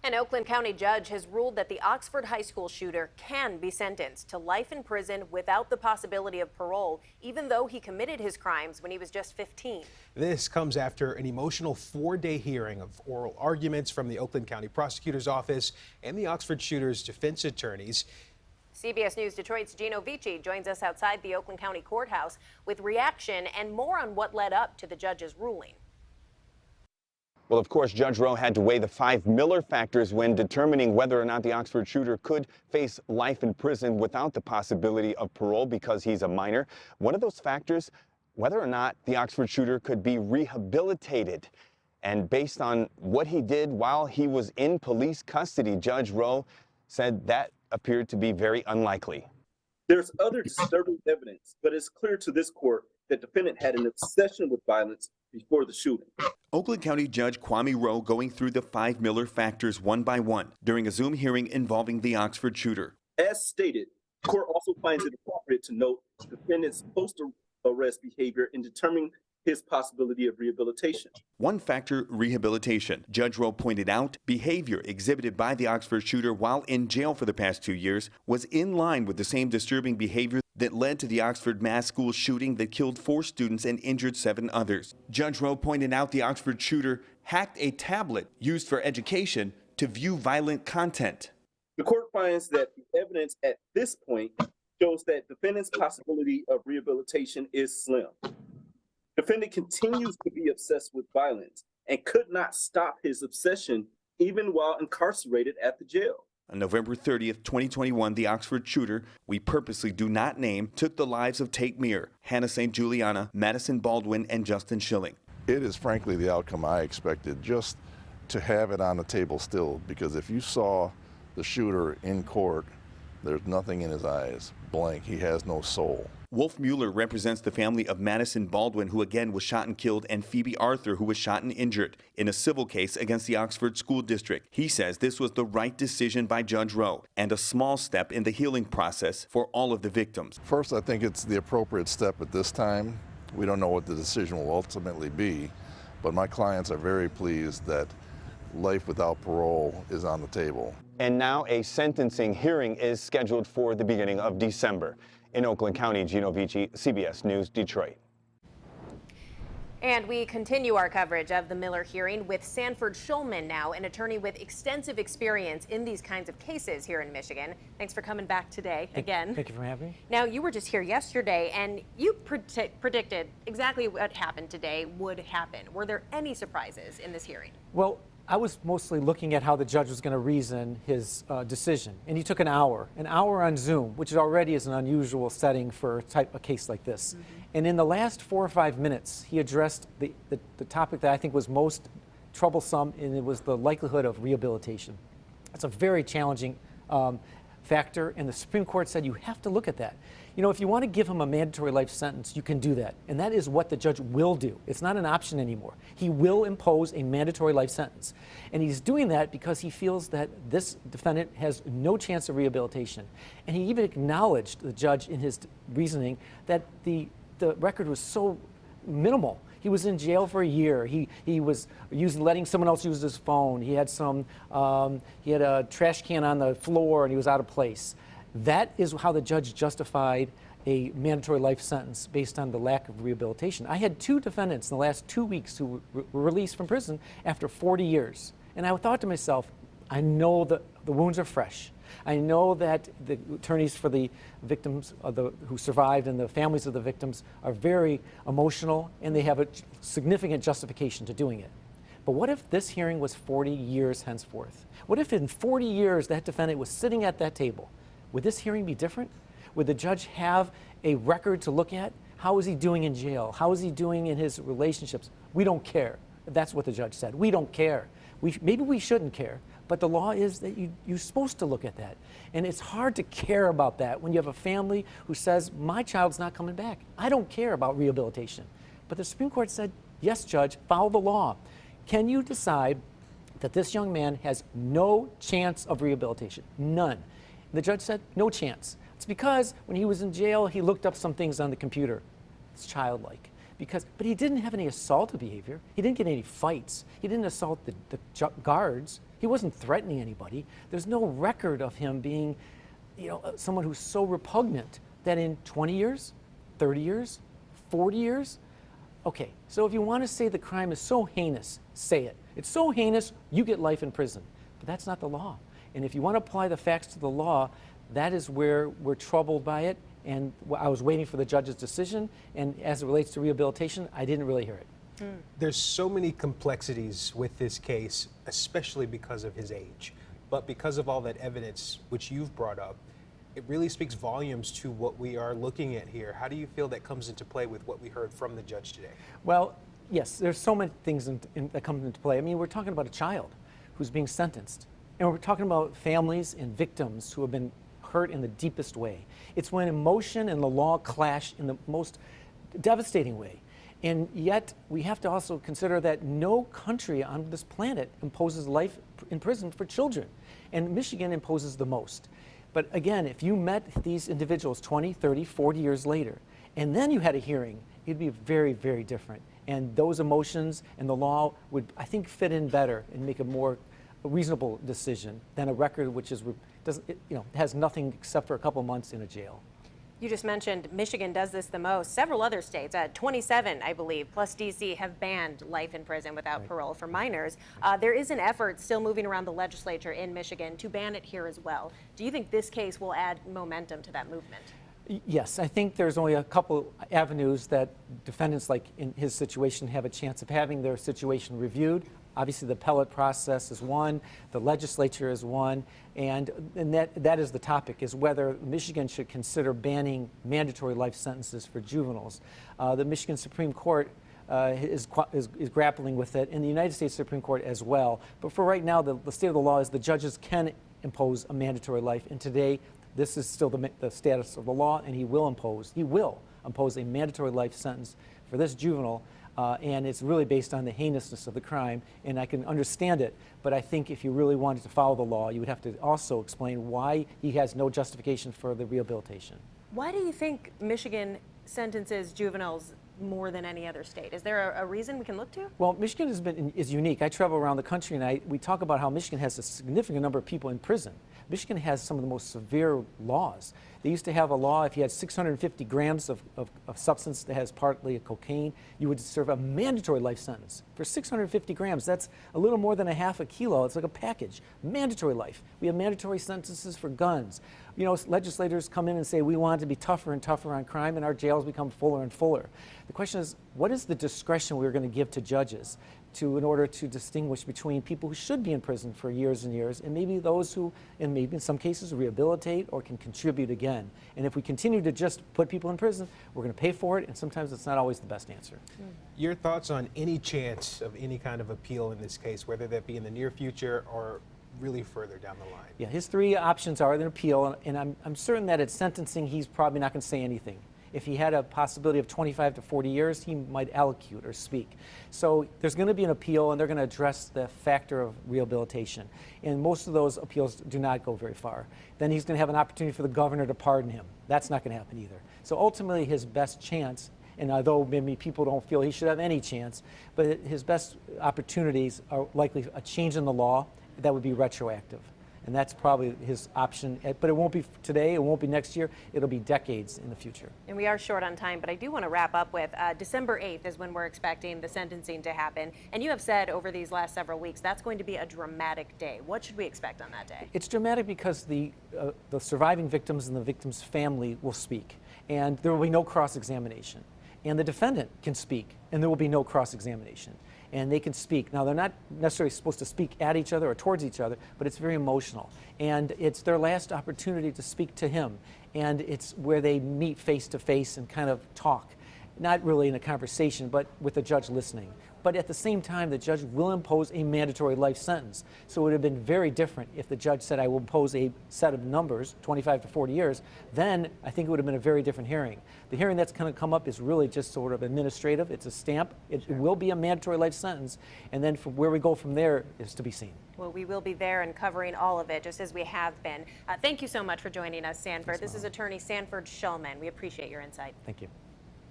An Oakland County judge has ruled that the Oxford High School shooter can be sentenced to life in prison without the possibility of parole, even though he committed his crimes when he was just 15. This comes after an emotional 4-day hearing of oral arguments from the Oakland County Prosecutor's Office and the Oxford shooter's defense attorneys. CBS News Detroit's Gino Vici joins us outside the Oakland County Courthouse with reaction and more on what led up to the judge's ruling. Well, of course, Judge Rowe had to weigh the 5 Miller factors when determining whether or not the Oxford shooter could face life in prison without the possibility of parole because he's a minor. One of those factors, whether or not the Oxford shooter could be rehabilitated. And based on what he did while he was in police custody, Judge Rowe said that appeared to be very unlikely. There's other disturbing evidence, but it's clear to this court that the defendant had an obsession with violence before the shooting. Oakland County Judge Kwame Rowe going through the 5 Miller factors one by one during a Zoom hearing involving the Oxford shooter. As stated, the court also finds it appropriate to note the defendant's post-arrest behavior in determining his possibility of rehabilitation. One factor, rehabilitation. Judge Rowe pointed out behavior exhibited by the Oxford shooter while in jail for the past 2 years was in line with the same disturbing behavior that led to the Oxford mass school shooting that killed 4 students and injured 7 others. Judge Rowe pointed out the Oxford shooter hacked a tablet used for education to view violent content. The court finds that the evidence at this point shows that defendant's possibility of rehabilitation is slim. Defendant continues to be obsessed with violence and could not stop his obsession even while incarcerated at the jail. On November 30th, 2021, the Oxford shooter, we purposely do not name, took the lives of Tate Meir, Hannah St. Juliana, Madison Baldwin, and Justin Schilling. It is frankly the outcome I expected, just to have it on the table still, because if you saw the shooter in court, there's nothing in his eyes, blank, he has no soul. Wolf Mueller represents the family of Madison Baldwin, who again was shot and killed, and Phoebe Arthur, who was shot and injured in a civil case against the Oxford School District. He says this was the right decision by Judge Rowe and a small step in the healing process for all of the victims. First, I think it's the appropriate step at this time. We don't know what the decision will ultimately be, but my clients are very pleased that life without parole is on the table. And now a sentencing hearing is scheduled for the beginning of December. In Oakland County, Gino Vici, CBS News, Detroit. And we continue our coverage of the Miller hearing with Sanford Schulman now, an attorney with extensive experience in these kinds of cases here in Michigan. Thanks for coming back today again. Thank you for having me. Now, you were just here yesterday, and you predicted exactly what happened today would happen. Were there any surprises in this hearing? Well, I was mostly looking at how the judge was going to reason his decision, and he took an hour on Zoom, which already is an unusual setting for a case like this. Mm-hmm. And in the last 4 or 5 minutes, he addressed the topic that I think was most troublesome, and it was the likelihood of rehabilitation. It's a very challenging factor, and the Supreme Court said you have to look at that. You know, if you want to give him a mandatory life sentence, you can do that, and that is what the judge will do. It's not an option anymore. He will impose a mandatory life sentence, and he's doing that because he feels that this defendant has no chance of rehabilitation. And he even acknowledged, the judge, in his reasoning, that the record was so minimal. He was in jail for a year. He was letting someone else use his phone. He had he had a trash can on the floor, and he was out of place. That is how the judge justified a mandatory life sentence based on the lack of rehabilitation. I had 2 defendants in the last 2 weeks who were released from prison after 40 years. And I thought to myself, I know the wounds are fresh. I know that the attorneys for the victims who survived and the families of the victims are very emotional, and they have a significant justification to doing it. But what if this hearing was 40 years henceforth? What if in 40 years that defendant was sitting at that table? Would this hearing be different? Would the judge have a record to look at? How is he doing in jail? How is he doing in his relationships? We don't care. That's what the judge said. We don't care. Maybe we shouldn't care, but the law is that you're supposed to look at that. And it's hard to care about that when you have a family who says, my child's not coming back. I don't care about rehabilitation. But the Supreme Court said, yes, judge, follow the law. Can you decide that this young man has no chance of rehabilitation? None. The judge said, no chance. It's because when he was in jail, he looked up some things on the computer. It's childlike. but he didn't have any assaultive behavior. He didn't get any fights. He didn't assault the guards. He wasn't threatening anybody. There's no record of him being, someone who's so repugnant that in 20 years, 30 years, 40 years, okay, so if you want to say the crime is so heinous, say it. It's so heinous, you get life in prison. But that's not the law. And if you want to apply the facts to the law, that is where we're troubled by it. And I was waiting for the judge's decision. And as it relates to rehabilitation, I didn't really hear it. There's so many complexities with this case, especially because of his age. But because of all that evidence which you've brought up, it really speaks volumes to what we are looking at here. How do you feel that comes into play with what we heard from the judge today? Well, yes, there's so many things that come into play. I mean, we're talking about a child who's being sentenced. And we're talking about families and victims who have been hurt in the deepest way. It's when emotion and the law clash in the most devastating way. And yet, we have to also consider that no country on this planet imposes life in prison for children. And Michigan imposes the most. But again, if you met these individuals 20, 30, 40 years later, and then you had a hearing, it'd be very, very different. And those emotions and the law would, I think, fit in better and make a more reasonable decision than a record which is, has nothing except for a couple months in a jail. You just mentioned Michigan does this the most. Several other states, 27, I believe, plus D.C., have banned life in prison without parole for minors. There is an effort still moving around the legislature in Michigan to ban it here as well. Do you think this case will add momentum to that movement? Yes, I think there's only a couple avenues that defendants like in his situation have a chance of having their situation reviewed. Obviously, the appellate process is one, the legislature is one, and that is the topic, is whether Michigan should consider banning mandatory life sentences for juveniles. The Michigan Supreme Court is grappling with it, and the United States Supreme Court as well. But for right now, the state of the law is the judges can impose a mandatory life, and today, this is still the status of the law, and he will impose a mandatory life sentence for this juvenile. And it's really based on the heinousness of the crime, and I can understand it, but I think if you really wanted to follow the law, you would have to also explain why he has no justification for the rehabilitation. Why do you think Michigan sentences juveniles more than any other state? Is there a reason we can look to? Well, Michigan is unique. I travel around the country, and we talk about how Michigan has a significant number of people in prison. Michigan has some of the most severe laws. They used to have a law, if you had 650 grams of substance that has partly cocaine, you would serve a mandatory life sentence. For 650 grams, that's a little more than a half a kilo. It's like a package. Mandatory life. We have mandatory sentences for guns. Legislators come in and say, we want it to be tougher and tougher on crime, and our jails become fuller and fuller. The question is, what is the discretion we're going to give to judges in order to distinguish between people who should be in prison for years and years and maybe those who, and maybe in some cases, rehabilitate or can contribute again. And if we continue to just put people in prison, we're going to pay for it, and sometimes it's not always the best answer. Your thoughts on any chance of any kind of appeal in this case, whether that be in the near future or really further down the line? Yeah, his three options are an appeal, and I'm certain that at sentencing, he's probably not going to say anything. If he had a possibility of 25 to 40 years, he might allocute or speak. So there's going to be an appeal, and they're going to address the factor of rehabilitation. And most of those appeals do not go very far. Then he's going to have an opportunity for the governor to pardon him. That's not going to happen either. So ultimately, his best chance, and although maybe people don't feel he should have any chance, but his best opportunities are likely a change in the law that would be retroactive. And that's probably his option, but it won't be today, it won't be next year, it'll be decades in the future. And we are short on time, but I do want to wrap up with December 8th is when we're expecting the sentencing to happen. And you have said over these last several weeks, that's going to be a dramatic day. What should we expect on that day? It's dramatic because the surviving victims and the victim's family will speak, and there will be no cross-examination. And the defendant can speak, and there will be no cross-examination. And they can speak. Now, they're not necessarily supposed to speak at each other or towards each other, but it's very emotional. And it's their last opportunity to speak to him. And it's where they meet face to face and kind of talk. Not really in a conversation, but with the judge listening. But at the same time, the judge will impose a mandatory life sentence. So it would have been very different if the judge said, I will impose a set of numbers, 25 to 40 years. Then I think it would have been a very different hearing. The hearing that's going to come up is really just sort of administrative. It's a stamp. It will be a mandatory life sentence. And then from where we go from there is to be seen. Well, we will be there and covering all of it, just as we have been. Thank you so much for joining us, Sanford. This is attorney Sanford Shulman. We appreciate your insight. Thank you.